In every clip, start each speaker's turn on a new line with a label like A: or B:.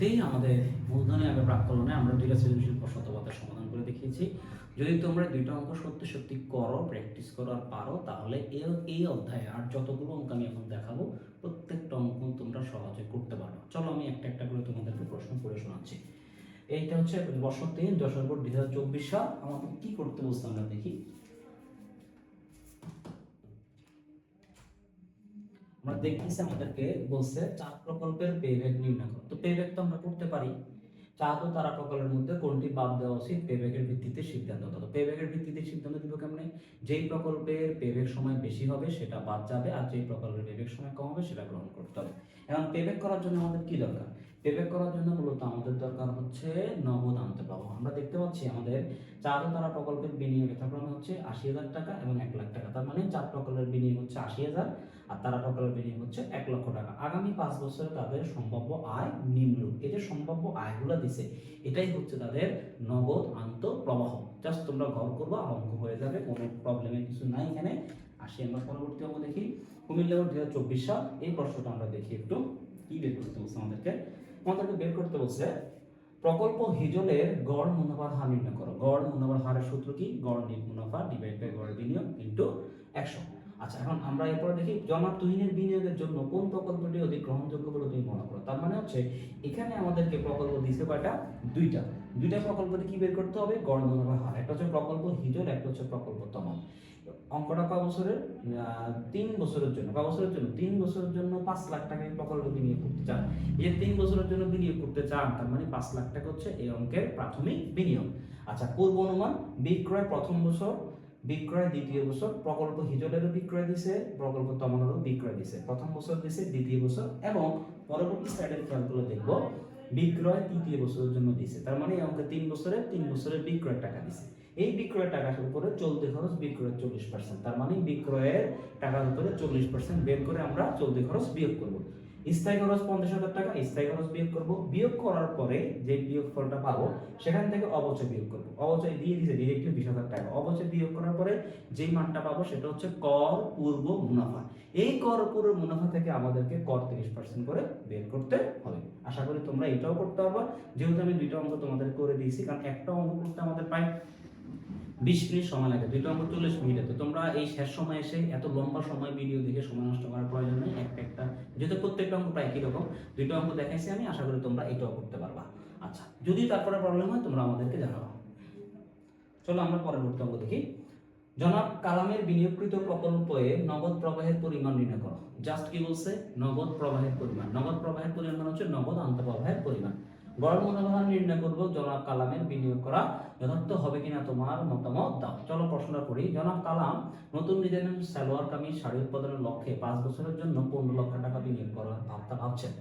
A: শিক্ষার্থী, আমাদের মূলধনী আগে প্রাক্কলনে আমরা দুইটা সৃজনশীল প্রশ্নপত্রের সমাধান করে দেখিয়েছি। যদি তোমরা দুইটা অঙ্ক সত্যি সত্যি করো, প্র্যাকটিস করো আর পারো, তাহলে এই অধ্যায়ে আর যতগুলো অঙ্ক আমি এখন দেখাবো প্রত্যেকটা অঙ্ক তোমরা সহজে করতে পারো। চলো আমি একটা একটা করে তোমাদেরকে প্রশ্ন করে শোনাচ্ছি। এইটা হচ্ছে বর্ষ 3 দশমবর্ষ 2024 সাল। আমাদের কি করতে বলছে আমরা দেখি। আমরা দেখতেছি আমাদেরকে বলছে চার প্রকল্পের পেব্যাক নির্ণয় করো। তো পেব্যাক তো আমরা করতে পারি। চার ও তারা প্রকল্পের মধ্যে কোনটি বাদ দেওয়া উচিত পেব্যাকের ভিত্তিতে সিদ্ধান্ত দাও। তো পেব্যাকের ভিত্তিতে সিদ্ধান্ত দিব কেমনে? যেই প্রকল্পের পেব্যাক সময় বেশি হবে সেটা বাদ যাবে, আর যেই প্রকল্পের পেব্যাক সময় কম হবে সেটা গ্রহণ করতে হবে। এখন পেব্যাক করার জন্য আমাদের কি দরকার? পেব্যাক করার জন্য মূলত আমাদের দরকার হচ্ছে নগদ আন্তঃপ্রবাহ। আমরা দেখতে পাচ্ছি আমাদের চার ও তারা প্রকল্পের বিনিয়োগ যথাক্রমে হচ্ছে 80,000 টাকা এবং 1 লাখ টাকা। তার মানে চার প্রকল্পের বিনিয়োগ হচ্ছে 80,000 আর তারা প্রকল্পের বিনিয়োগ হচ্ছে 1 লক্ষ টাকা। আগামী 5 বছরে তাদের সম্ভাব্য আয় নিম্নরূপ। এই যে সম্ভাব্য আয়গুলো দিছে, এটাই হচ্ছে তাদের নগদ আন্তঃপ্রবাহ। জাস্ট তোমরা ঘর করবা, অঙ্ক হয়ে যাবে, কোনো প্রবলেমের কিছু নাই এখানে। আসি আমরা পরবর্তী অঙ্ক দেখি। কুমিল্লা 2024 সাল। এই প্রশ্নটা আমরা দেখি একটু। কি বের করতে বলছে আমাদেরকে বের করতে বলছে প্রকল্প হিজলের গড় মুনাফার হার নির্ণয় করো। গড় মুনাফার হারের সূত্র কি? গড় নিট মুনাফা ডিভাইড বাই গড় বিনিয়োগ ইনটু 100। আচ্ছা, এখন আমরা এরপরে দেখি জনাব তুহিনের বিনিয়োগের জন্য কোন প্রকল্পটি অধিক গ্রহণযোগ্য বলে তুমি মনে করো। তার মানে হচ্ছে এখানে আমাদেরকে প্রকল্প দিছে কয়টা? দুইটা প্রকল্পটি কি বের করতে হবে? গড় মুনাফা হার। একটা হচ্ছে প্রকল্প হিজল, একটা হচ্ছে প্রকল্প তমাল। অঙ্কটা কয় বছরের? 3 বছরের জন্য। কয় বছরের জন্য? 3 বছরের জন্য 5 লাখ টাকা প্রকল্প বিনিয়োগ করতে চান। এই 3 বছরের জন্য বিনিয়োগ করতে চান, তার মানে 5 লাখ টাকা হচ্ছে এই অঙ্কের প্রাথমিক বিনিয়োগ। আচ্ছা, পূর্ব অনুমান বিক্রয় প্রথম বছর, বিক্রয় দ্বিতীয় বছর। প্রকল্প হিজলেরও বিক্রয় দিছে, প্রকল্প তমালেরও বিক্রয় দিছে। প্রথম বছর দিছে, দ্বিতীয় বছর, এবং পরবর্তী স্লাইডের খেয়ালগুলো দেখবো বিক্রয় তৃতীয় বছরের জন্য দিছে। তার মানে এই অঙ্কে 3 বছরের বিক্রয় টাকা দিছে। এই বিক্রয়ের টাকার উপরে চলতি খরচ বিক্রয়ের 40%। তার মানে বিক্রয়ের টাকার উপরে 40% বের করে আমরা চলতি খরচ বিয়োগ করব। স্থায়ী খরচ 50,000 টাকা, স্থায়ী খরচ বিয়োগ করব। বিয়োগ করার পরে যে বিয়োগফলটা পাবো সেখান থেকে অবচয় বিয়োগ করব। অবচয় দিয়ে দিয়েছে ডিরেক্টলি 20,000 টাকা। অবচয় বিয়োগ করার পরে যেই মানটা পাবো সেটা হচ্ছে কর পূর্ব মুনাফা। এই কর পূর্ব মুনাফা থেকে আমাদেরকে কর 30% করে বের করতে হবে। আশা করি তোমরা এটাও করতে পারবা, যেহেতু আমি দুইটা অঙ্ক তোমাদের করে দিয়েছি। কারণ একটা অঙ্ক করতে আমাদের প্রায় 20 মিনিট সময় লাগে, দুইটা অঙ্ক 40 মিনিটে। তো তোমরা এই শেষ সময় এসে এত লম্বা সময় ভিডিও দেখে সময় নষ্ট করার প্রয়োজন নেই। একটা যেহেতু প্রত্যেকটা অঙ্ক প্রায় একই রকম, দুইটা অঙ্ক দেখাইছি আমি, আশা করি তোমরা এটাও করতে পারবা। আচ্ছা, যদি তারপরে প্রবলেম হয় তোমরা আমাদেরকে জানাবা। চলো আমরা পরবর্তী অঙ্ক দেখি। জনাব কালামের বিনিয়োগকৃত প্রকল্পে নগদ প্রবাহের পরিমাণ নির্ণয় করো। জাস্ট কি বলছে? নগদ প্রবাহের পরিমাণ। নগদ প্রবাহের পরিমাণ হচ্ছে নগদ আন্তঃপ্রবাহের পরিমাণ। গড় মুনাফা নির্ণয় করবো। জনাব কালামের বিনিয়োগ করা যথার্থ হবে কিনা তোমার মতামত দাও। চলো প্রশ্নটা পড়ি। জনাব কালাম নতুন ডিজাইনের সালোয়ার কামিজ শাড়ি উৎপাদনের লক্ষ্যে 5 বছরের জন্য 15 লক্ষ টাকা বিনিয়োগ করার ভাবছেন,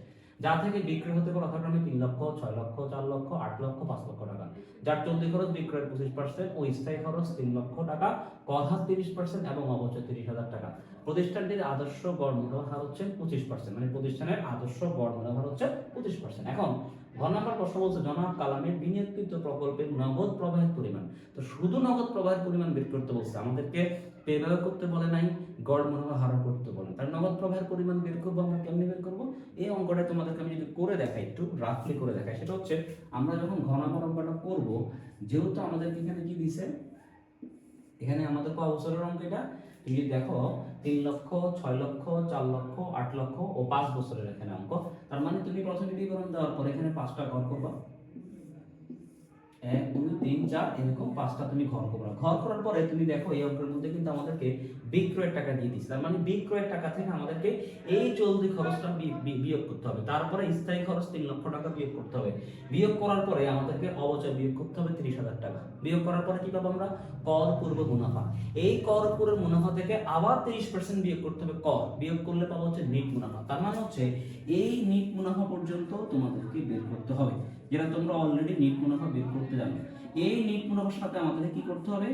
A: যা থেকে বিক্রি হতে পারে যথাক্রমে 3 লক্ষ, 6 লক্ষ, 4 লক্ষ, 8 লক্ষ, 5 লক্ষ টাকা। যার চলতি খরচ বিক্রয়ের 25% ও স্থায়ী খরচ 3 লক্ষ টাকা, কর হার 30% এবং অবচয় 30,000 টাকা। প্রতিষ্ঠানটির আদর্শ গড় মুনাফা হার হচ্ছে 25%, মানে প্রতিষ্ঠানের আদর্শ গড় মুনাফা হচ্ছে 25%। এখন ঘ নম্বর প্রশ্ন বলছে জনাব কালামের বিনিয়োগকৃত প্রকল্পের নগদ প্রবাহের পরিমাণ। তো শুধু নগদ প্রবাহের পরিমাণ বের করতে বলছে, আমাদেরকে পেব্যাক করতে বলে নাই, গড় মুনাফা হার করতে বলে। তার নগদ প্রবাহের পরিমাণ বের করবো। আমরা কেমনে বের করবো? এই অঙ্কটা তোমাদেরকে আমি যদি করে দেখাই, একটু রাফলি করে দেখাই, সেটা হচ্ছে আমরা যখন ঘ নম্বর অঙ্কটা করবো, যেহেতু আমাদেরকে এখানে কি দিছে, এখানে আমাদের কয় বছরের অঙ্ক এটা? তুমি যদি দেখো 3 লক্ষ, 6 লক্ষ, 4 লক্ষ, 8 লক্ষ ও 5 বছরের এখানে অঙ্ক। তার মানে তুমি প্রথমে বিবরণ দেওয়ার পর এখানে 5টা ঘর করবা। 1 2 3 4 এরকম 5টা তুমি ঘর করবা। ঘর করার পরে তুমি দেখো এই অঙ্কের মধ্যে কিন্তু আমাদেরকে বিক্রয়ের টাকা দিয়ে দিচ্ছে। তার মানে বিক্রয়ের টাকা থেকে আমাদেরকে এই চলতি খরচটা বিয়োগ করতে হবে। তারপরে স্থায়ী খরচ 3 লক্ষ টাকা বিয়োগ করতে হবে। বিয়োগ করার পরে আমাদেরকে অবচয় বিয়োগ করতে হবে 30,000 টাকা। বিয়োগ করার পরে কি পাবো আমরা? কর পূর্ব মুনাফা। এই কর পূর্ব মুনাফা থেকে আবার 30% বিয়োগ করতে হবে কর। বিয়োগ করলে পাবো হচ্ছে নিট মুনাফা। তার মানে হচ্ছে এই নিট মুনাফা পর্যন্ত তোমাদেরকে বের করতে হবে, যেটা তোমরা অলরেডি নিট মুনাফা বের করতে জানো। এই নিট মুনাফার সাথে আমাদের কি করতে হবে?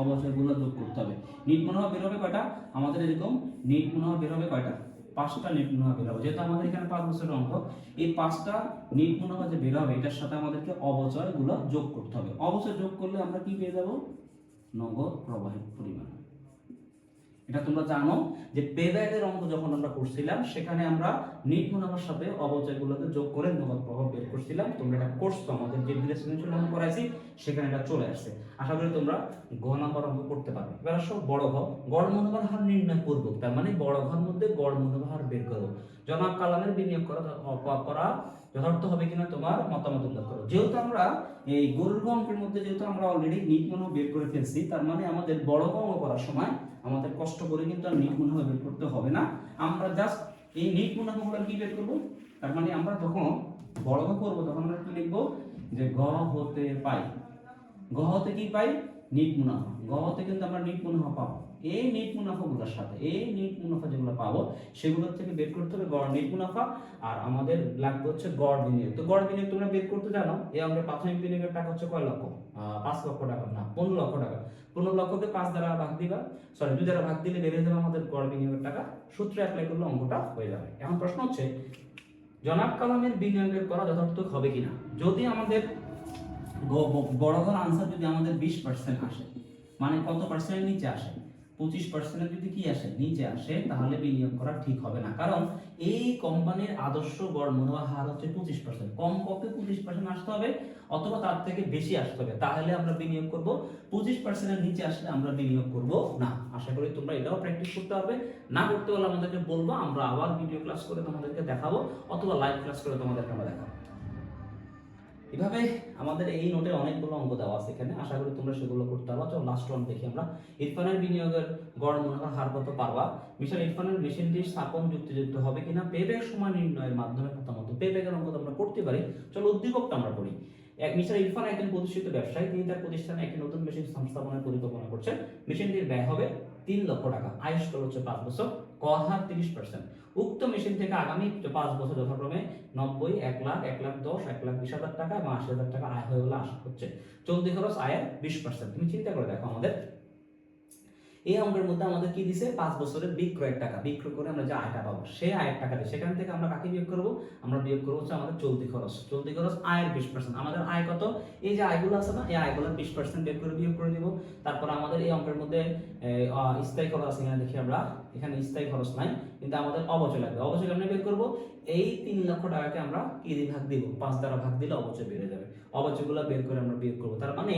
A: অবচয়গুলো যোগ করতে হবে। নিট মুনাফা বের হবে কয়টা? আমাদের এরকম নিট মুনাফা বের হবে কয়টা? 5টা নিট মুনাফা বের হবে। যেহেতু আমাদের এখানে 5 বছরের অঙ্ক, এই 5টা নিট মুনাফা যে বের হবে এটার সাথে আমাদেরকে অবচয়গুলো যোগ করতে হবে। অবচয় যোগ করলে আমরা কি পেয়ে যাব? নগদ প্রবাহের পরিমাণ। এটা তোমরা জানো যে পেব্যাকের অঙ্ক যখন আমরা করছিলাম সেখানে আমরা নিট মুনাফার সাথে অবচয়গুলোকে যোগ করে নগদ প্রভাব বের করছিলাম। তোমরা এটা করছো, আমাদের যে ডিরেকশন করাইছি সেখানে এটা চলে আসছে। আশা করি তোমরা ঘ নাম্বার অঙ্ক করতে পারবে। এবার আসো বড় ঘ, গড় মুনাফার হার নির্ণয় করব। তার মানে বড় ঘর মধ্যে গড় মুনাফার হার বের করব। জনাব কালামের বিনিয়োগ করা যথার্থ হবে কিনা তোমার মতামত উল্লেখ করো। যেহেতু আমরা এই গরুর অঙ্কের মধ্যে যেহেতু আমরা অলরেডি নিট মুনাফা বের করে ফেলছি, তার মানে আমাদের বড় অঙ্ক করার সময় আমাদের কষ্ট করে কিন্তু আর নিট মুনাফা বের করতে হবে না। আমরা জাস্ট এই নিট মুনাফাগুলো কি বের করব। তার মানে আমরা যখন বড় অঙ্ক করব তখন আমরা কি লিখব, যে গ হতে পাই, গ হতে কি পাই, নিট মুনাফা। গ হতে কিন্তু আমরা নিট মুনাফা পাবো। এই নিট মুনাফাগুলোর সাথে এই নিট মুনাফা যেগুলো পাবো সেগুলোর থেকে বের করতে হবে গড় নিট মুনাফা, আর আমাদের লাগবে হচ্ছে গড় বিনিয়োগ। তো গড় বিনিয়োগ তোমরা বের করতে জানো, এই আমাদের প্রাথমিক বিনিয়োগের টাকা হচ্ছে কয় লক্ষ, 5 লক্ষ টাকা না 15 লক্ষ টাকা। 15 লক্ষকে 5 দ্বারা ভাগ দিবা, সরি 2 দ্বারা ভাগ দিলে বেড়ে যাবে আমাদের গড় বিনিয়োগের টাকা। সূত্র অ্যাপ্লাই করলে অঙ্কটা হয়ে যাবে। এখন প্রশ্ন হচ্ছে জনাব কালামের বিনিয়োগের করা যথার্থ হবে কিনা। যদি আমাদের বড় ঘর আনসার যদি আমাদের 20% আসে, মানে কত পার্সেন্টের নিচে আসে, 25% যদি কি আসে, নিচে আসে, তাহলে বিনিয়োগ করা ঠিক হবে না। কারণ এই কোম্পানির আদর্শ গড় মুনাফা হার হচ্ছে 25%, কমপক্ষে 25% আসতে হবে অথবা তার থেকে বেশি আসতে হবে, তাহলে আমরা বিনিয়োগ করব। 25% এর নিচে আসলে আমরা বিনিয়োগ করব না। আশা করি তোমরা এটাও প্র্যাকটিস করতে হবে। না করতে হলে আমাদেরকে বলবো, আমরা আবার ভিডিও ক্লাস করে তোমাদেরকে দেখাবো অথবা লাইভ ক্লাস করে তোমাদেরকে আমরা দেখাবো। এভাবে আমাদের এই নোটে অনেকগুলো অঙ্ক দেওয়া আছে এখানে, আশা করি তোমরা সেগুলো করতে পারবা। চলো লাস্ট ওয়ান দেখি আমরা। ইরফানের বিনিয়োগের গড় মুনাফার হার কত পারবা। মিস্টার ইরফানের মেশিনটি স্থাপন যুক্তিযুক্ত হবে কিনা পেব্যাক সময় নির্ণয়ের মাধ্যমে প্রথমত পেব্যাকের অঙ্ক আমরা করতে পারি। চলো উদ্দীপকটা আমরা পড়ি। মিস্টার ইরফান একজন প্রতিষ্ঠিত ব্যবসায়ী, তিনি তার প্রতিষ্ঠানে একটি নতুন মেশিন স্থাপনের পরিকল্পনা করছেন। মেশিনটির ব্যয় হবে 3 লক্ষ টাকা, আয়ুষ্কাল হচ্ছে 5 বছর, কর হার 30%। উক্ত মেশিন থেকে আগামী 5 বছর যথাক্রমে 90, 1 লাখ, 1 লাখ 10, 1 লাখ 20,000 টাকা এবং 80,000 টাকা আয় হয়ে বলে আশা হচ্ছে। চলতি খরচ আয়ের 20%। তুমি চিন্তা করে দেখো, আমাদের এই অঙ্কের মধ্যে আমাদের কি দিছে, 5 বছরের বিক্রয়ের টাকা, বিক্রয় করে আমরা যে আয়টা পাবো সেই আয়ের টাকা দিয়ে সেখান থেকে আমরা কাকে বিয়োগ করব, আমরা বিয়োগ করব হচ্ছে আমাদের চলতি খরচ। চলতি খরচ আয়ের 20%। আমাদের আয় কত, এই যে আয়গুলো আছে না, এই আয়গুলোর 20% বের করে বিয়োগ করে দিব। তারপর আমাদের এই অঙ্কের মধ্যে স্থায়ী খরচ আছে কিনা দেখি আমরা, এখানে স্থায়ী খরচ নাই, কিন্তু আমাদের অবচয় লাগবে। অবচয় আমরা বের করব। এই 3 লক্ষ টাকাকে আমরা কি দিয়ে ভাগ দিব, 5 দ্বারা ভাগ দিলে অবচয় বেড়ে যাবে। অবচয়গুলো বের করে আমরা বিয়োগ করব। তার মানে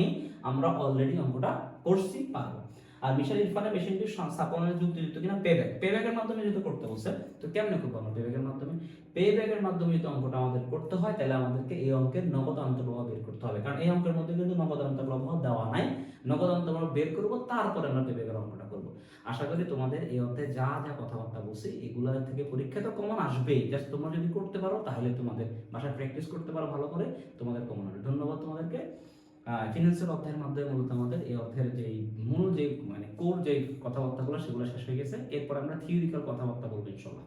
A: আমরা অলরেডি অঙ্কটা করছি, পারবো। আর মিস্টার ইরফানের মেশিনটি স্থাপনের যুক্তিযুক্ত কিনা পেব্যাকের মাধ্যমে যদি করতে বলছে, তো কেমনে করবো আমরা পেব্যাকের মাধ্যমে যদি অঙ্কটা আমাদের করতে হয়, তাহলে আমাদেরকে এই অঙ্কের নগদ অন্তর্প্রবাহ বের করতে হবে। কারণ এই অঙ্কের মধ্যে কিন্তু নগদ অন্তর্প্রবাহ দেওয়া নাই। নগদ অন্তর্প্রবাহ বের করব, তারপরে আমরা পেব্যাকের অঙ্কটা করব। আশা করি তোমাদের এই অধ্যায়ে যা যা কথাবার্তা বলছি এগুলা থেকে পরীক্ষা তো কমন আসবেই। জাস্ট তোমরা যদি করতে পারো তাহলে তোমাদের বাসায় প্র্যাকটিস করতে পারো ভালো করে, তোমাদের কমন হবে। ধন্যবাদ তোমাদেরকে। ফিনান্সের অধ্যায়ের মাধ্যমে মূলত আমাদের এই অধ্যায়ের যে মূল যে মানে কোর যে কথাবার্তাগুলো সেগুলো শেষ হয়ে গেছে। এরপর আমরা থিওরিক্যাল কথাবার্তা বলবো ইনশাআল্লাহ।